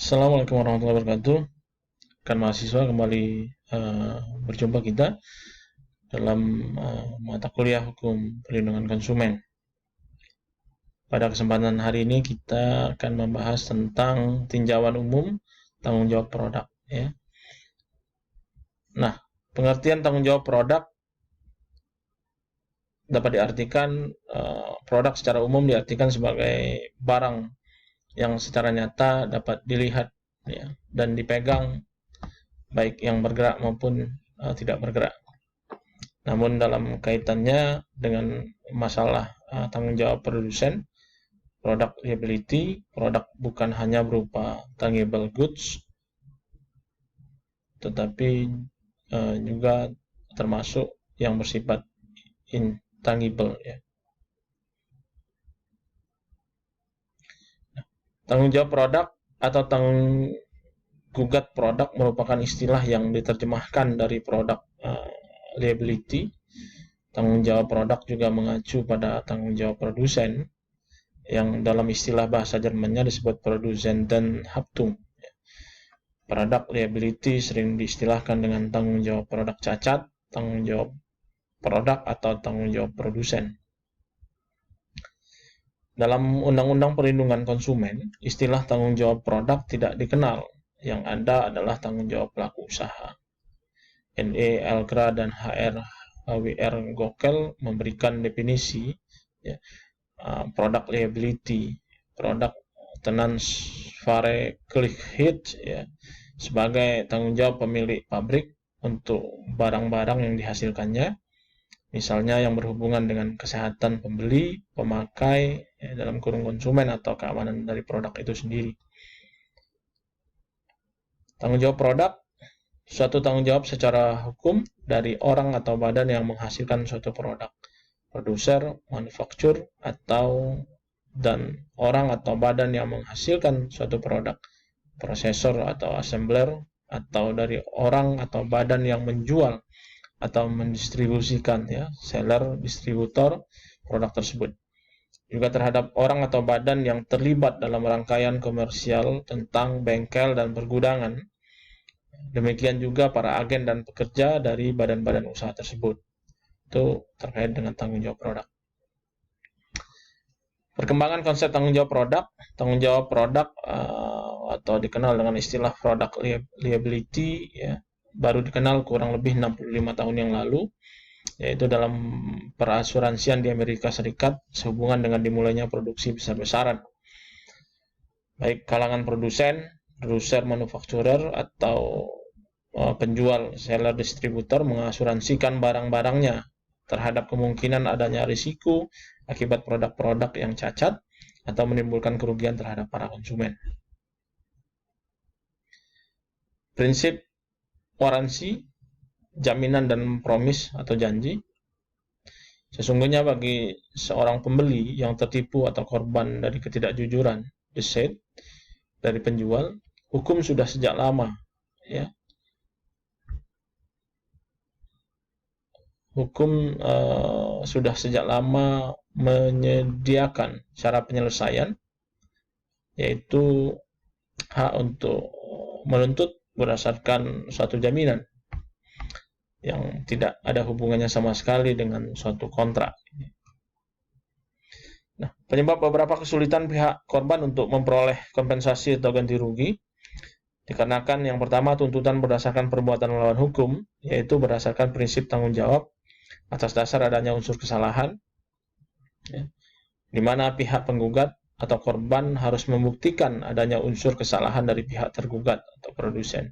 Assalamualaikum warahmatullahi wabarakatuh. Kan mahasiswa kembali berjumpa kita dalam mata kuliah hukum perlindungan konsumen. Pada kesempatan hari ini kita akan membahas tentang tinjauan umum tanggung jawab produk. Ya. Nah, pengertian tanggung jawab produk dapat diartikan produk secara umum diartikan sebagai barang yang secara nyata dapat dilihat ya, dan dipegang baik yang bergerak maupun tidak bergerak. Namun dalam kaitannya dengan masalah tanggung jawab produsen, product liability, produk bukan hanya berupa tangible goods, tetapi juga termasuk yang bersifat intangible ya. Tanggung jawab produk atau tanggung gugat produk merupakan istilah yang diterjemahkan dari produk liability. Tanggung jawab produk juga mengacu pada tanggung jawab produsen yang dalam istilah bahasa Jermannya disebut Produzentenhaftung. Produk liability sering diistilahkan dengan tanggung jawab produk cacat, tanggung jawab produk atau tanggung jawab produsen. Dalam Undang-Undang Perlindungan Konsumen, istilah tanggung jawab produk tidak dikenal. Yang ada adalah tanggung jawab pelaku usaha. NE Elgra dan HR HWR Gokel memberikan definisi ya, product liability, produk tenansvaardigheid ya, sebagai tanggung jawab pemilik pabrik untuk barang-barang yang dihasilkannya, misalnya yang berhubungan dengan kesehatan pembeli, pemakai, ya, dalam kurung konsumen atau keamanan dari produk itu sendiri. Tanggung jawab produk, suatu tanggung jawab secara hukum dari orang atau badan yang menghasilkan suatu produk. Produser, manufaktur, dan orang atau badan yang menghasilkan suatu produk. Prosesor atau assembler, atau dari orang atau badan yang menjual atau mendistribusikan ya, seller, distributor produk tersebut. Juga terhadap orang atau badan yang terlibat dalam rangkaian komersial tentang bengkel dan pergudangan. Demikian juga para agen dan pekerja dari badan-badan usaha tersebut. Itu terkait dengan tanggung jawab produk. Perkembangan konsep tanggung jawab produk atau dikenal dengan istilah product liability ya, baru dikenal kurang lebih 65 tahun yang lalu, yaitu dalam perasuransian di Amerika Serikat sehubungan dengan dimulainya produksi besar-besaran. Baik kalangan produser, manufakturer, atau penjual, seller, distributor mengasuransikan barang-barangnya terhadap kemungkinan adanya risiko akibat produk-produk yang cacat atau menimbulkan kerugian terhadap para konsumen. Prinsip waransi, jaminan dan promis atau janji. Sesungguhnya bagi seorang pembeli yang tertipu atau korban dari ketidakjujuran, deceit, dari penjual, hukum sudah sejak lama ya. Hukum sudah sejak lama menyediakan cara penyelesaian, yaitu hak untuk menuntut berdasarkan suatu jaminan yang tidak ada hubungannya sama sekali dengan suatu kontrak. Nah, penyebab beberapa kesulitan pihak korban untuk memperoleh kompensasi atau ganti rugi dikarenakan yang pertama tuntutan berdasarkan perbuatan melawan hukum, yaitu berdasarkan prinsip tanggung jawab atas dasar adanya unsur kesalahan, ya, di mana pihak penggugat atau korban harus membuktikan adanya unsur kesalahan dari pihak tergugat atau produsen.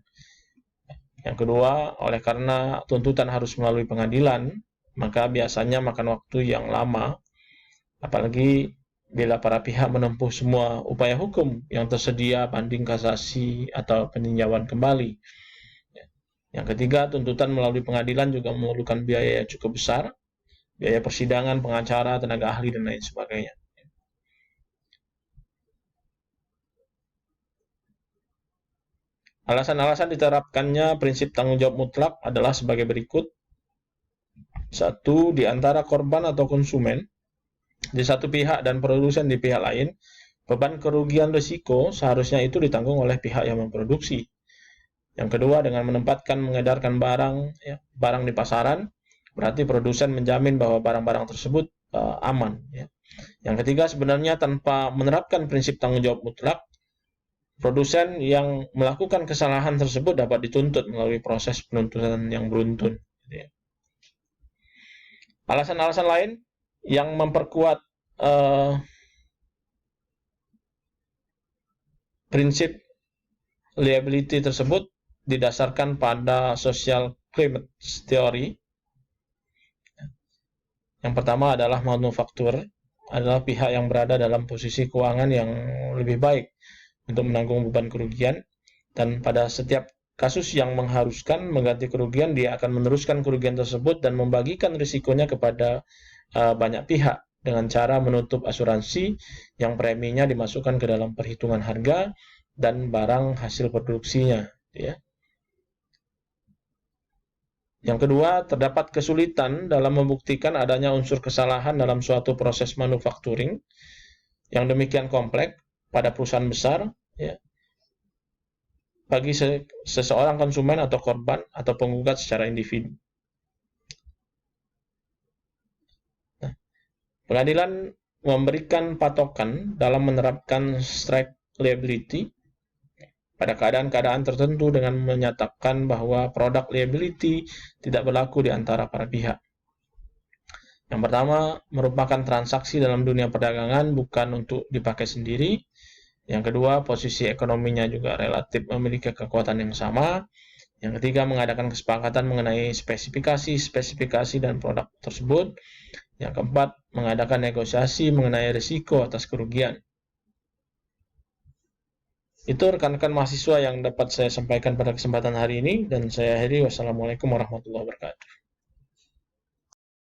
Yang kedua, oleh karena tuntutan harus melalui pengadilan, maka biasanya makan waktu yang lama, apalagi bila para pihak menempuh semua upaya hukum yang tersedia, banding, kasasi, atau peninjauan kembali. Yang ketiga, tuntutan melalui pengadilan juga memerlukan biaya yang cukup besar, biaya persidangan, pengacara, tenaga ahli, dan lain sebagainya. Alasan-alasan diterapkannya prinsip tanggung jawab mutlak adalah sebagai berikut. Satu, di antara korban atau konsumen di satu pihak dan produsen di pihak lain Beban kerugian risiko seharusnya itu ditanggung oleh pihak yang memproduksi. Yang kedua, dengan menempatkan mengedarkan barang di pasaran, berarti produsen menjamin bahwa barang-barang tersebut aman. Ya. Yang ketiga, sebenarnya tanpa menerapkan prinsip tanggung jawab mutlak, produsen yang melakukan kesalahan tersebut dapat dituntut melalui proses penuntutan yang beruntun. Alasan-alasan lain yang memperkuat prinsip liability tersebut didasarkan pada social climate theory. Yang pertama adalah manufaktur, adalah pihak yang berada dalam posisi keuangan yang lebih baik untuk menanggung beban kerugian, dan pada setiap kasus yang mengharuskan mengganti kerugian, dia akan meneruskan kerugian tersebut dan membagikan risikonya kepada banyak pihak dengan cara menutup asuransi yang preminya dimasukkan ke dalam perhitungan harga dan barang hasil produksinya. Ya. Yang kedua, terdapat kesulitan dalam membuktikan adanya unsur kesalahan dalam suatu proses manufacturing yang demikian kompleks pada perusahaan besar, ya, bagi seseorang konsumen atau korban atau penggugat secara individu. Nah, pengadilan memberikan patokan dalam menerapkan strict liability pada keadaan-keadaan tertentu dengan menyatakan bahwa produk liability tidak berlaku di antara para pihak. Yang pertama, merupakan transaksi dalam dunia perdagangan bukan untuk dipakai sendiri. Yang kedua, posisi ekonominya juga relatif memiliki kekuatan yang sama. Yang ketiga, mengadakan kesepakatan mengenai spesifikasi dan produk tersebut. Yang keempat, mengadakan negosiasi mengenai risiko atas kerugian. Itu rekan-rekan mahasiswa yang dapat saya sampaikan pada kesempatan hari ini, dan saya akhiri. Wassalamualaikum warahmatullahi wabarakatuh.